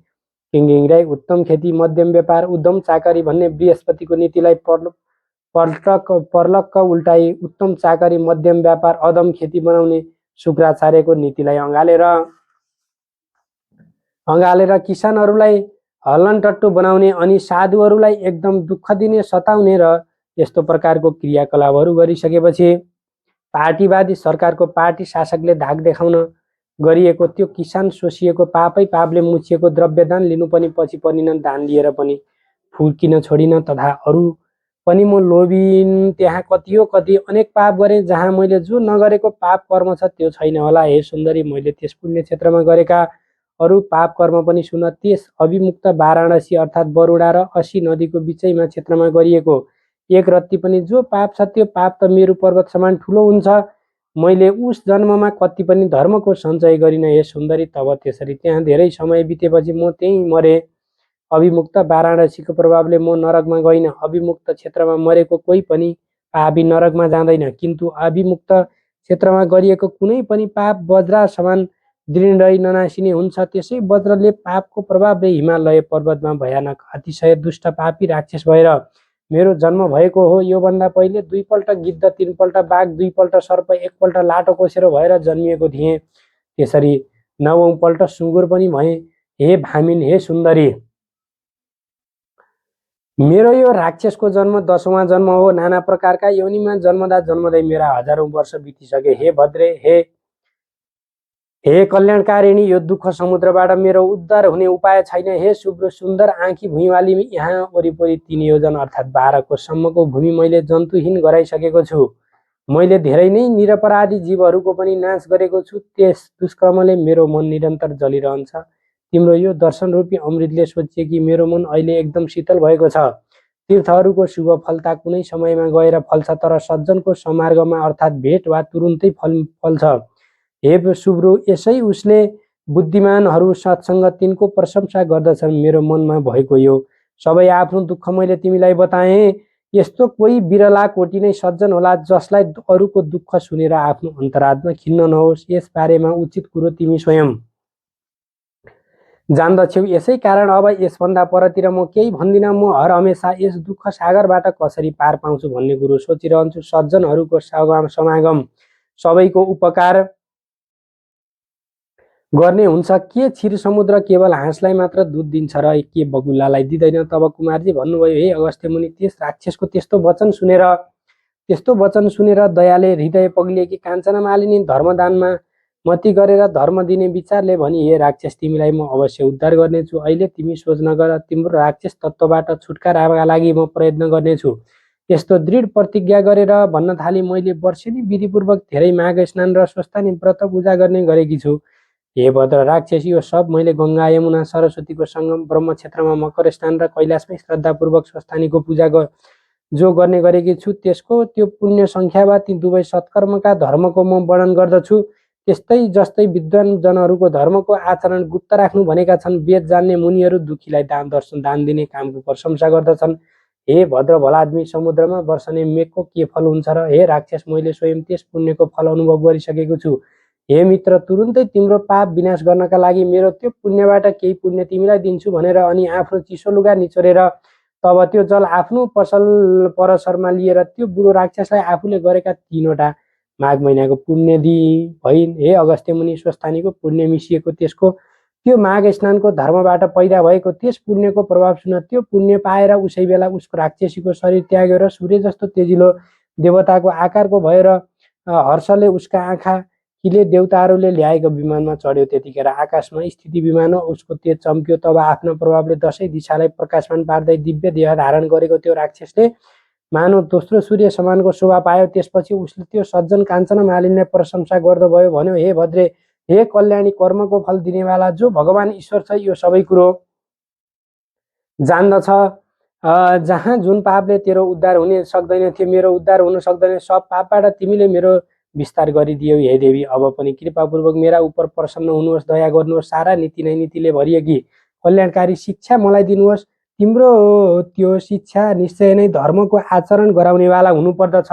किङ्गिङ्राई। उत्तम खेती मध्यम व्यापार उद्धम चाकरी भन्ने बृहस्पतिको नीतिलाई पर्लक्क उल्टाई उत्तम चाकरी मध्यम व्यापार अदम खेती बनाउने शुक्राचार्यको नीतिलाई अँगालेर किसानहरूलाई हल्लनटट्टु बनाउने अनि साधुहरूलाई एकदम दुःख दिने सताउने र यस्तो प्रकारको क्रियाकलापहरू गरिसकेपछि पार्टीवादी सरकारको पार्टी शासकले धाक देखाउन गरिएको त्यो किसान सोसिएको पापै पापले मुछिएको द्रव्यदान लिनु पनि पछि परिन। दान लिएर पनि फुर्किन छोडिन तथा अरू पनि म लोभिन। त्यहाँ कति हो कति अनेक पाप गरेँ जहाँ मैले जो नगरेको पाप कर्म छ त्यो छैन होला। हे सुन्दरी, मैले त्यस पुण्य क्षेत्रमा गरेका अरू पाप कर्म पनि सुन। त्यस अभिमुक्त वाराणसी अर्थात् बरुडा र 80 नदीको बिचैमा क्षेत्रमा गरिएको एक रत्ती पनि जो पाप छ त्यो पाप त मेरु पर्वत समान ठुलो हुन्छ। मैले उस जन्ममा कति पनि धर्मको सञ्चय गरिन। हे सुन्दरी, तब त्यसरी त्यहाँ धेरै समय बितेपछि म त्यहीँ मरे। अभिमुक्त वाराणसीको प्रभावले म नरकमा गइन। अभिमुक्त क्षेत्रमा मरेको कोही पनि पापी नरकमा जाँदैन, किन्तु अभिमुक्त क्षेत्रमा गरिएको कुनै पनि पाप वज्र समान दृढै ननासिने हुन्छ। त्यसै वज्रले पापको प्रभावले हिमालय पर्वतमा भयानक अतिशय दुष्ट पापी राक्षस भएर मेरो जन्म भएको हो। योभन्दा पहिले 2 पल्ट गिद्ध, 3 पल्ट बाघ, 2 पल्ट सर्प, 1 पल्ट लाटो कोसेरो भएर जन्मिएको थिएँ। त्यसरी 9औं पल्ट सुँगुर पनि भएँ। हे भामिन, हे सुन्दरी, मेरो यो राक्षसको जन्म 10औं जन्म हो। नाना प्रकारका योनिमा जन्मदै मेरा हजारौं वर्ष बितिसके। हे भद्रे, हे कल्याणकारिणी, यो दुःख समुद्रबाट मेरो उद्धार हुने उपाय छैन। हे शुभ्र सुन्दर आँखी भुइँवाली, यहाँ वरिपरि 3 योजन अर्थात् 12 कोससम्मको भूमि मैले जन्तुहीन गराइसकेको छु। मैले धेरै नै निरपराधी जीवहरूको पनि नाश गरेको छु। त्यस दुष्कर्मले मेरो मन निरन्तर जलिरहन्छ। तिम्रो यो दर्शन रूपी अमृतले सोचे कि मेरो मन अहिले एकदम शीतल भएको छ। तीर्थहरूको शुभ फलता कुनै समयमा गएर फल्छ, तर सज्जनको समार्गमा अर्थात् भेट वा तुरुन्तै फल्छ। हे शुभ्रु, यसै उसले बुद्धिमानहरू सत्सङ्ग तिनको प्रशंसा गर्दछन्। मेरो मनमा भएको यो सबै आफ्नो दुःख मैले तिमीलाई बताएँ। यस्तो कोही बिरला कोटी नै सज्जन होला जसलाई अरूको दुःख सुनेर आफ्नो अन्तरात्मा खिन्न नहोस्। यस बारेमा उचित कुरो तिमी स्वयं जान्दछौ। यसै कारण अब यसभन्दा परतिर म केही भन्दिनँ। म हर हमेशा यस दुःख सागरबाट कसरी पार पाउँछु भन्ने कुरो सोचिरहन्छु। सज्जनहरूको समागम सबैको उपकार गर्ने हुन्छ। के क्षीर समुद्र केवल हाँसलाई मात्र दुध दिन्छ र के बगुल्लालाई दिँदैन? तब कुमारजी भन्नुभयो, हे अगस्त्य मुनि, त्यस राक्षसको त्यस्तो वचन सुनेर दयाले हृदय पग्लिएकी काञ्चना मालिनी धर्मदानमा मती गरेर धर्म दिने विचारले भनी, हे राक्षस, तिमीलाई म अवश्य उद्धार गर्नेछु। अहिले तिमी सोच नगर। तिम्रो राक्षस तत्त्वबाट छुटकाराका लागि म प्रयत्न गर्नेछु। यस्तो दृढ प्रतिज्ञा गरेर भन्न थाले, मैले वर्षेनी विधिपूर्वक धेरै माघ स्नान र स्वस्थानी व्रत पूजा गर्ने गरेकी छु। हे भद्र राक्षसी, यो सब मैले गङ्गा यमुना सरस्वतीको सङ्गम ब्रह्म क्षेत्रमा मकर स्नान र कैलाशमै श्रद्धापूर्वक स्वस्थानीको पूजा जो गर्ने गरेकी छु, त्यसको त्यो पुण्य सङ्ख्या वा ती दुवै सत्कर्मका धर्मको म वर्णन गर्दछु। त्यस्तै जस्तै विद्वान जनहरूको धर्मको आचरण गुप्त राख्नु भनेका छन्। वेद जान्ने मुनिहरू दुखीलाई दान दिने कामको प्रशंसा गर्दछन्। हे भद्र भलादमी, समुद्रमा वर्षने मेघको के फल हुन्छ र? हे राक्षस, मैले स्वयं त्यस पुण्यको फल अनुभव गरिसकेको छु। हे मित्र, तुरुन्तै तिम्रो पाप विनाश गर्नका लागि मेरो त्यो पुण्यबाट केही पुण्य तिमीलाई दिन्छु भनेर अनि आफ्नो चिसो लुगा निचोरेर तब त्यो जल आफ्नो पसल परसरमा लिएर त्यो बुढो राक्षसलाई आफूले गरेका 3वटा माघ महिनाको पुण्य भइन्। हे अगस्त्य मुनि, स्वस्थानीको पुण्य मिसिएको त्यसको त्यो माघ स्नानको धर्मबाट पैदा भएको त्यस पुण्यको प्रभाव सुन। त्यो पुण्य पाएर उसै बेला उसको राक्षसीको शरीर त्याग्यो र सूर्य जस्तो तेजिलो देवताको आकारको भएर हर्षले उसका आँखा खिले देवताहरूले ल्याएको विमानमा चढ्यो। त्यतिखेर आकाशमा स्थिति विमान उसको तेज चम्क्यो। तब आफ्नो प्रभावले 10 दिशालाई प्रकाशमान पार्दै दिव्य देह धारण गरेको त्यो राक्षसले मानव दोस्रो सूर्य समानको शोभा पायो। त्यसपछि उसले त्यो सज्जन काञ्चन मालिनीलाई प्रशंसा गर्दो भयो। भन्यो, हे भद्रे, हे कल्याणी, कर्मको फल दिनेवाला जो भगवान ईश्वर छ, यो सबै कुरो जान्दछ। जहाँ जुन पापले तेरो उद्धार हुने सक्दैन थियो, मेरो उद्धार हुन सक्दैन, सब पापबाट तिमीले मेरो विस्तार गरिदियौ। हे देवी, अब पनि कृपापूर्वक मेरा उप प्रसन्न हुनुहोस्, दया गर्नुहोस्। सारा नीति नै नीतिले भरिएकी कल्याणकारी शिक्षा मलाई दिनुहोस्। तिम्रो त्यो शिक्षा निश्चय नै धर्मको आचरण गराउनेवाला हुनुपर्दछ,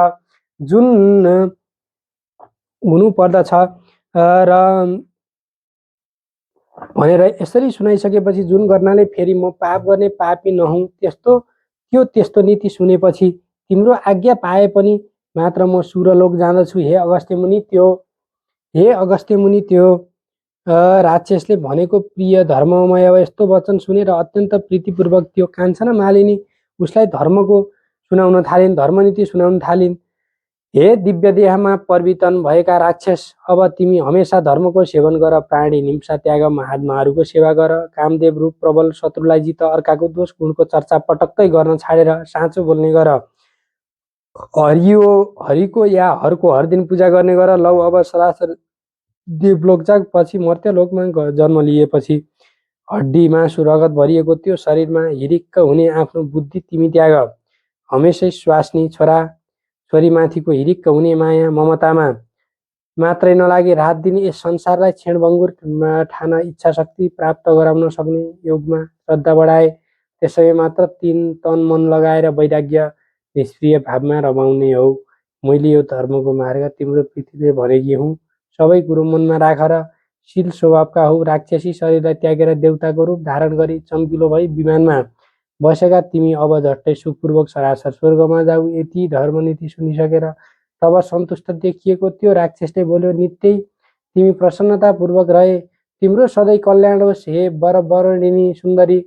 र भनेर यसरी सुनाइसकेपछि जुन गर्नाले फेरि म पाप गर्ने पापी नहुँ त्यस्तो नीति सुनेपछि तिम्रो आज्ञा पाए पनि मात्र म सुरलोक जाँदछु। हे अगस्त्य मुनि, त्यो राक्षसले भनेको प्रिय धर्ममय यस्तो वचन सुनेर अत्यन्त प्रीतिपूर्वक त्यो काञ्चना मालिनी उसलाई धर्मनीति सुनाउन थालिन्। हे दिव्य देहमा परिवर्तन भएका राक्षस, अब तिमी हमेशा धर्मको सेवन गर, प्राणी हिंसा त्याग, महात्माहरूको सेवा गर, कामदेव रूप प्रबल शत्रुलाई जित, अर्काको दोष गुणको चर्चा पटक्कै गर्न छाडेर साँचो बोल्ने गर, हरिको या हरको हर दिन पूजा गर्ने गर। लौ, अब सरासर देवलोक जाग। पछि मर्त्यलोकमा जन्म लिएपछि हड्डी मासु रगत भरिएको त्यो शरीरमा हिरिक्क हुने आफ्नो बुद्धि तिमी त्याग। हमेसै स्वास्नी छोरीमाथिको हिरिक्क हुने माया ममतामा मात्रै नलागी रात दिन यस संसारलाई क्षणभङ्गुर ठान इच्छा शक्ति प्राप्त गराउन सक्ने योगमा श्रद्धा बढाए। त्यसै मात्र तन मन लगाएर वैराग्य निष्क्रिय भावमा रमाउने हो। मैले यो धर्मको मार्ग तिम्रो प्रीतिले भनेकी हुँ। सबै कुरो मनमा राख र शील स्वभावका हौ। राक्षसी शरीरलाई त्यागेर देवताको रूप धारण गरी चम्किलो भई विमानमा बसेका तिमी अब झट्टै सुखपूर्वक सरासर स्वर्गमा जाऊ। यति धर्मनीति सुनिसकेर तब सन्तुष्ट देखिएको त्यो राक्षसले बोल्यो, नित्यै तिमी प्रसन्नतापूर्वक रहे, तिम्रो सधैँ कल्याण होस्। हे वरवर्णिनी सुन्दरी,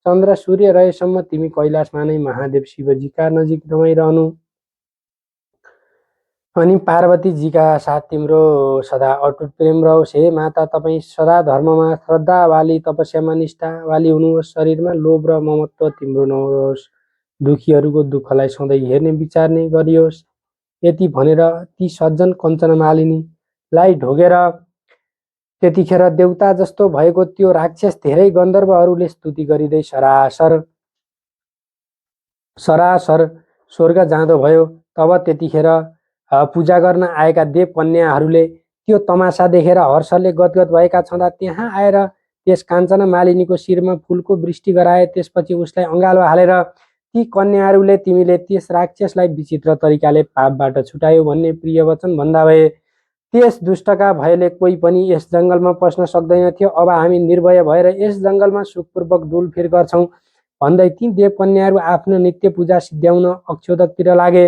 चन्द्र सूर्य रहेसम्म तिमी कैलाशमा नै महादेव शिवजीका नजिक रमाइरहनु अनि पार्वतीजीका साथ तिम्रो सदा अटुट प्रेम रहोस्। हे माता, तपाईँ सदा धर्ममा श्रद्धा वाली, तपस्यामा निष्ठा वाली हुनुहोस्। शरीरमा लोभ र ममत्व तिम्रो नहोस्। दुखीहरूको दुःखलाई सधैँ हेर्ने विचार्ने गरियोस्। यति भनेर ती सज्जन कञ्चन मालिनीलाई ढोगेर त्यतिखेर देवता जस्तो भएको त्यो राक्षस धेरै गन्धर्वहरूले स्तुति गरिँदै सरासर स्वर्ग जाँदो भयो। तब त्यतिखेर पूजा गर्न आएका देव कन्याहरूले त्यो तमासा देखेर हर्षले गदगद भएका छँदा त्यहाँ आएर त्यस काञ्चना मालिनीको शिरमा फुलको वृष्टि गराए। त्यसपछि उसलाई अँगालो हालेर ती कन्याहरूले तिमीले त्यस राक्षसलाई विचित्र तरिकाले पापबाट छुटायो भन्ने प्रिय वचन भन्दा भए। त्यस दुष्टका भयले कोही पनि यस जङ्गलमा पस्न सक्दैन थियो। अब हामी निर्भय भएर यस जङ्गलमा सुखपूर्वक डुलफिर गर्छौँ भन्दै ती देवकन्याहरू आफ्नो नित्य पूजा सिद्ध्याउन अक्षोदकतिर लागे।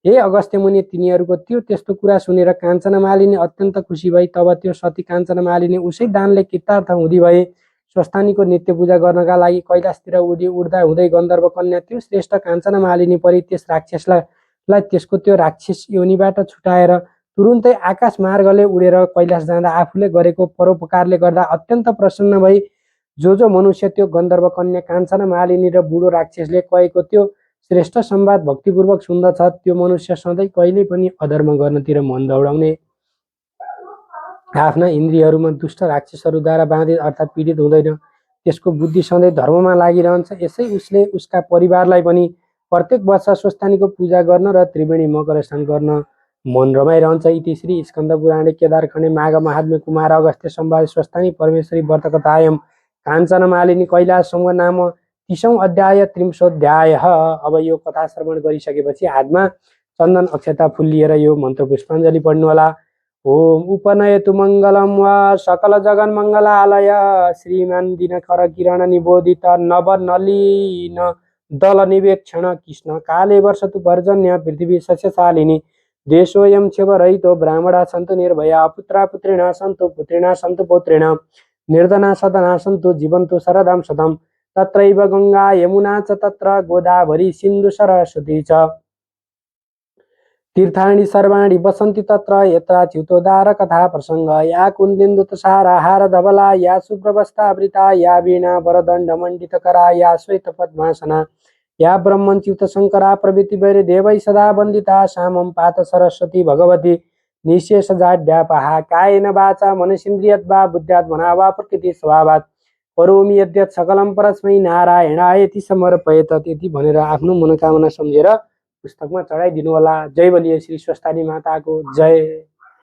हे अगस्त्य मुनि, तिनीहरूको त्यस्तो कुरा सुनेर काञ्चना मालिनी अत्यन्त खुसी भई। तब त्यो सती काञ्चना मालिनी उसै दानले कृतार्थ हुँदी भए। स्वस्थानीको नित्य पूजा गर्नका लागि कैलाशतिर उड्दा हुँदै गन्धर्व कन्या त्यो श्रेष्ठ काञ्चना मालिनी परि त्यस राक्षसलाई त्यसको त्यो राक्षस योनिबाट छुटाएर तुरुन्तै आकाश मार्गले उडेर कैलाश जाँदा आफूले गरेको परोपकारले गर्दा अत्यन्त प्रसन्न भई जो मनुष्य त्यो गन्धर्व कन्या काञ्चना मालिनी र बुढो राक्षसले कहेको त्यो श्रेष्ठ संवाद भक्तिपूर्वक सुन्दछ त्यो मनुष्य सधैँ कहिल्यै पनि अधर्म गर्नतिर मन दौडाउने, आफ्ना इन्द्रियहरूमा दुष्ट राक्षसहरूद्वारा बाधित अर्थात् पीडित हुँदैन। त्यसको बुद्धि सधैँ धर्ममा लागिरहन्छ। यसै उसले उसका परिवारलाई पनि प्रत्येक वर्ष स्वस्थानीको पूजा गर्न र त्रिवेणी मकर स्नान गर्न मन रमाइरहन्छ। इति श्री स्कन्दपुराणे केदारखण्डे माघ महात्म्य कुमार अगस्त्य संवाद स्वस्थानी परमेश्वरी व्रतकथायां काञ्चन मालिनी कैलाश संग नाम 30औं अध्याय 30 अब यो कथा श्रवण गरिसकेपछि हातमा चन्दन अक्षता फुल लिएर यो मन्त्र पुष्पाञ्जली पढ्नुहोला। ओम उपनयतु मङ्गलं वा सकल जगन मङ्गलालय श्रीमान दिनकर किरण निबोधित नवनलिन दल निवेक्षण कृष्ण काले वर्षतु पर्जन्य पृथ्वी सस्यशालिनी देशोऽयं क्षोभरहितो ब्राह्मणा सन्तु निर्भया पुत्रा पुत्रिणा सन्तु पौत्रेण निर्धना सदना सन्तु जीवन्तु शरदां शतम् तत्रैव गङ्गा यमुना च तत्र गोदावरी सिन्धु सरस्वती च तीर्थानि सर्वाणि वसन्ति तत्र यत्राच्युतोद्धार कथा प्रसंग या कुन्दिन्दुतसारहार धवला या सुप्रवस्थावृता या वीणा वरदण्डमण्डितकरा या श्वेतपद्मासना या ब्रह्मच्युत शंकरा प्रभृति वैरदेवै सदा वन्दिता सामं पात सरस्वती भगवती निःशेषजाड्यापहा कायेन वाचा मनसेन्द्रियर्वा बुद्ध्यात्मना वा प्रकृति स्वभावात् करोमि यद्यत् सकलं परस्मै नारायणायति समर्पयेत्। यति भनेर आफ्नो मनोकामना सम्झेर पुस्तकमा चढाइदिनु होला। जय बलिए श्री स्वस्थानी माताको जय।